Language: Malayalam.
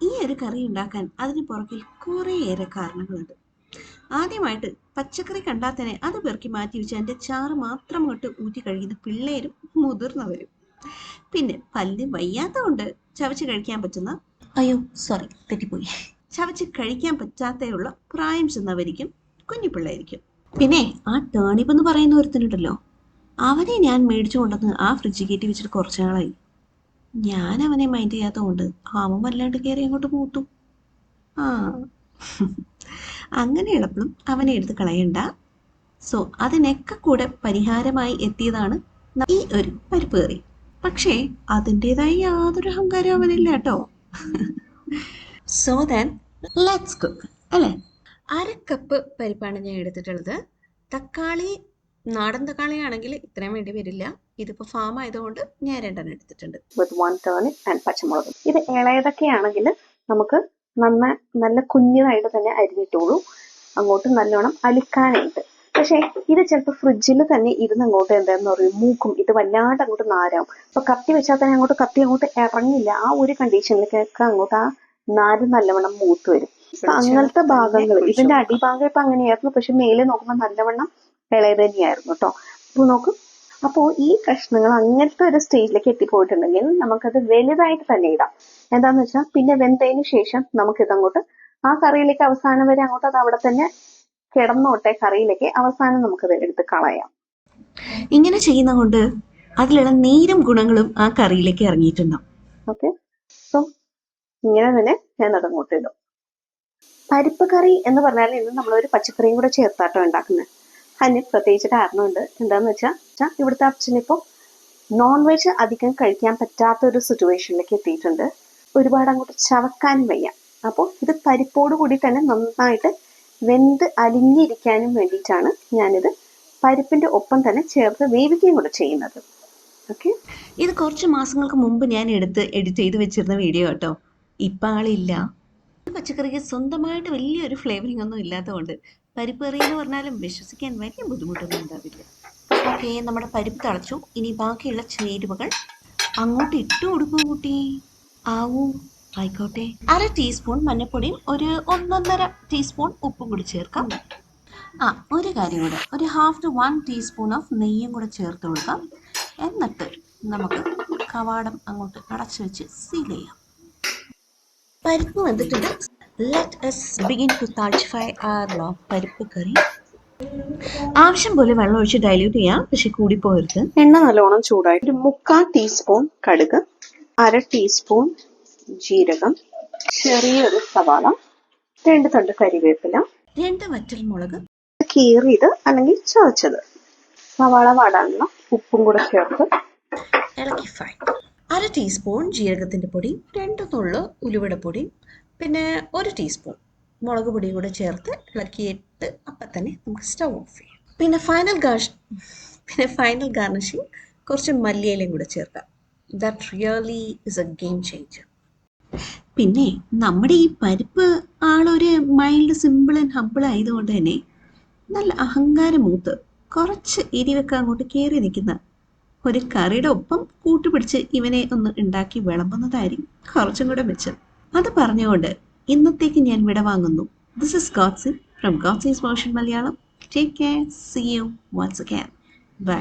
ഈ ഒരു കറി ഉണ്ടാക്കാൻ അതിന് പുറകിൽ കുറേയേറെ കാരണങ്ങളുണ്ട്. ആദ്യമായിട്ട് പച്ചക്കറി കണ്ടാൽ തന്നെ അത് പെറുക്കി മാറ്റി വെച്ച് അതിൻ്റെ ചാറ് മാത്രം കൊണ്ട് ഊറ്റി കഴിക്കുന്ന പിള്ളേരും മുതിർന്നവരും. പിന്നെ പല്ല് വയ്യാത്ത കൊണ്ട് ചവച്ച് കഴിക്കാൻ പറ്റുന്ന തെറ്റിപ്പോയി ചവച്ച് കഴിക്കാൻ പറ്റാത്തയുള്ള പ്രായം ചെന്നവരിക്കും കുഞ്ഞു പിള്ളേരിക്കും. പിന്നെ ആ ടേണിപ്പ് എന്ന് പറയുന്ന ഒരുത്തനുണ്ടല്ലോ, അവനെ ഞാൻ മേടിച്ചു കൊണ്ടുവന്ന് ആ ഫ്രിഡ്ജിൽ കയറ്റി വെച്ചിട്ട് കുറച്ച് നാളായി. ഞാൻ അവനെ മൈൻഡ് ചെയ്യാത്തതുകൊണ്ട് അവൻ വല്ലാണ്ട് കയറി അങ്ങോട്ട് മൂത്തു. ആ അങ്ങനെ എളുപ്പം അവനെ എടുത്ത് കളയണ്ട. സോ അതിനൊക്കെ കൂടെ പരിഹാരമായി എത്തിയതാണ് ഈ ഒരു പരിപ്പ് കറി. പക്ഷേ അതിൻ്റെതായ യാതൊരു അഹങ്കാരം അവനില്ല കേട്ടോ. സോ ദെൻ ലെറ്റ്സ് കുക്ക് അല്ലേ. 1/2 കപ്പ് പരിപ്പാണ് ഞാൻ എടുത്തിട്ടുള്ളത്. തക്കാളി നാടൻ തക്കാളി ആണെങ്കിൽ ഇത്രയും വേണ്ടി വരില്ല. ഇതിപ്പോൾ ഫാം ആയതുകൊണ്ട് ഞാൻ 2 എടുത്തിട്ടുണ്ട്. വിത്ത് 1 turnip ആൻഡ് പച്ചമുളക്. ഇത് ഇളയതൊക്കെ ആണെങ്കിൽ നമുക്ക് നല്ല കുഞ്ഞതായിട്ട് തന്നെ അരിഞ്ഞിട്ടോളൂ, അങ്ങോട്ട് നല്ലോണം അലിക്കാനായിട്ട്. പക്ഷേ ഇത് ചിലപ്പോൾ ഫ്രിഡ്ജിൽ തന്നെ ഇരുന്ന് അങ്ങോട്ട് എന്താന്ന് പറയും മൂക്കും, ഇത് വല്ലാണ്ട് അങ്ങോട്ട് നാരാവും. അപ്പൊ കത്തി വെച്ചാൽ തന്നെ കത്തി അങ്ങോട്ട് ഇറങ്ങില്ല. ആ ഒരു കണ്ടീഷനിലേക്കൊക്കെ അങ്ങോട്ട് ആ നാര് നല്ലവണ്ണം മൂത്ത് വരും. അപ്പൊ അങ്ങനത്തെ ഭാഗങ്ങൾ ഇതിന്റെ അടിഭാഗം ഇപ്പൊ അങ്ങനെയായിരുന്നു, പക്ഷെ മേലെ നോക്കുമ്പോൾ നല്ലവണ്ണം ഇളയത് തന്നെയായിരുന്നു കേട്ടോ. അപ്പൊ നോക്കും, അപ്പോൾ ഈ കഷ്ണങ്ങൾ അങ്ങനത്തെ ഒരു സ്റ്റേജിലേക്ക് എത്തിപ്പോയിട്ടുണ്ടെങ്കിൽ നമുക്കത് വലുതായിട്ട് തന്നെ ഇടാം. എന്താന്ന് വെച്ചാൽ പിന്നെ വെന്തതിന് ശേഷം നമുക്കിതങ്ങോട്ട് ആ കറിയിലേക്ക് അവസാനം വരെ അങ്ങോട്ട് അത് അവിടെ തന്നെ കിടന്നോട്ടെ. കറിയിലേക്ക് അവസാനം നമുക്കത് എടുത്ത് കളയാം. ഇങ്ങനെ ചെയ്യുന്ന കൊണ്ട് അതിലുള്ള നീരും ഗുണങ്ങളും ആ കറിയിലേക്ക് ഇറങ്ങിയിട്ടുണ്ടാവും. ഓക്കെ, സോ ഇങ്ങനെ തന്നെ ഞാൻ അതങ്ങോട്ട് ഇടും. പരിപ്പ് കറി എന്ന് പറഞ്ഞാൽ ഇന്ന് നമ്മളൊരു പച്ചക്കറിയും കൂടെ ചേർത്താട്ടോ ഉണ്ടാക്കുന്നത്. അതിന് പ്രത്യേകിച്ച് കാരണമുണ്ട്. എന്താന്ന് വെച്ചാൽ ഇവിടുത്തെ അച്ഛനിപ്പോൾ നോൺ വെജ് അധികം കഴിക്കാൻ പറ്റാത്ത ഒരു സിറ്റുവേഷനിലേക്ക് എത്തിയിട്ടുണ്ട്. ഒരുപാട് അങ്ങോട്ട് ചവക്കാനും വയ്യ. അപ്പോൾ ഇത് പരിപ്പോട് കൂടി തന്നെ നന്നായിട്ട് വെന്ത് അലിഞ്ഞിരിക്കാനും വേണ്ടിയിട്ടാണ് ഞാനിത് പരിപ്പിന്റെ ഒപ്പം തന്നെ ചേർത്ത് വേവിക്കുകയും കൂടെ ചെയ്യുന്നത്. ഓക്കെ, ഇത് കുറച്ച് മാസങ്ങൾക്ക് മുമ്പ് ഞാൻ എഡിറ്റ് ചെയ്ത് വെച്ചിരുന്ന വീഡിയോ കേട്ടോ. ഇപ്പം ആളില്ല. പച്ചക്കറിക്ക് സ്വന്തമായിട്ട് വലിയൊരു ഫ്ലേവറിംഗ് ഒന്നും ഇല്ലാത്തതുകൊണ്ട് പരിപ്പ് കറി എന്ന് പറഞ്ഞാലും വിശ്വസിക്കാൻ വലിയ ബുദ്ധിമുട്ടൊന്നും ഉണ്ടാവില്ല. ഓക്കെ, നമ്മുടെ പരിപ്പ് തിളച്ചു. ഇനി ബാക്കിയുള്ള ചേരുവകൾ അങ്ങോട്ട് ഇട്ട് കൊടുക്കും കുട്ടി. ആവൂ, ആയിക്കോട്ടെ. 1/2 ടീസ്പൂൺ മഞ്ഞൾപ്പൊടിയും ഒരു 1.5 ടീസ്പൂൺ ഉപ്പും കൂടി ചേർക്കാം. ഒരു കാര്യം കൂടെ, ഒരു 1/2 to 1 ടീസ്പൂൺ ഓഫ് നെയ്യും കൂടെ ചേർത്ത് കൊടുക്കാം. എന്നിട്ട് നമുക്ക് കവാടം അങ്ങോട്ട് അടച്ചു വെച്ച് സീൽ ചെയ്യാം. പരിപ്പ് വന്നിട്ടുണ്ട്. Let us begin to touchify our പരിപ്പ് കറി. ആവശ്യം പോലെ വെള്ളം ഒഴിച്ച് ഡൈല്യൂട്ട് ചെയ്യാം, പക്ഷെ കൂടിപ്പോകരുത്. എണ്ണ നല്ലോണം ചൂടായി. ഒരു 1/4 ടീസ്പൂൺ കടുക്, 1/2 ടീസ്പൂൺ ജീരകം, ചെറിയൊരു സവാള, 2 തണ്ട് കരിവേപ്പില, 2 വറ്റൽ മുളക് കീറിയത് അല്ലെങ്കിൽ ചതച്ചത്, സവാള വാടാനുള്ള ഉപ്പും കൂടെ ചേർത്ത് ഇളക്കി ഫ്രൈ. 1/2 ടീസ്പൂൺ ജീരകത്തിന്റെ പൊടി, 2 നുള്ളു ഉലുവടപ്പൊടി, പിന്നെ 1 ടീസ്പൂൺ മുളക് പൊടിയും കൂടെ ചേർത്ത് ഇളക്കിയിട്ട് അപ്പം തന്നെ നമുക്ക് സ്റ്റവ് ഓഫ് ചെയ്യാം. പിന്നെ ഫൈനൽ ഗാർണിഷിങ് കുറച്ച് മല്ലിയിലയും കൂടെ ചേർക്കാം. That really is A game changer. പിന്നെ നമ്മുടെ ഈ പരിപ്പ് ആളൊരു മൈൽഡ് സിമ്പിൾ ആൻഡ് ഹമ്പിൾ ആയതുകൊണ്ട് തന്നെ നല്ല അഹങ്കാരമൂത്ത് കുറച്ച് എരിവൊക്കെ അങ്ങോട്ട് കയറി നിൽക്കുന്ന ഒരു കറിയുടെ ഒപ്പം കൂട്ടുപിടിച്ച് ഇവനെ ഒന്ന് ഉണ്ടാക്കി വിളമ്പുന്നതായിരിക്കും കുറച്ചും കൂടെ മെച്ചം. അത് പറഞ്ഞുകൊണ്ട് ഇന്നത്തേക്ക് ഞാൻ വിടവാങ്ങുന്നു. This is Godsy from Godsy's version Malayalam. Take care. See you once again. By.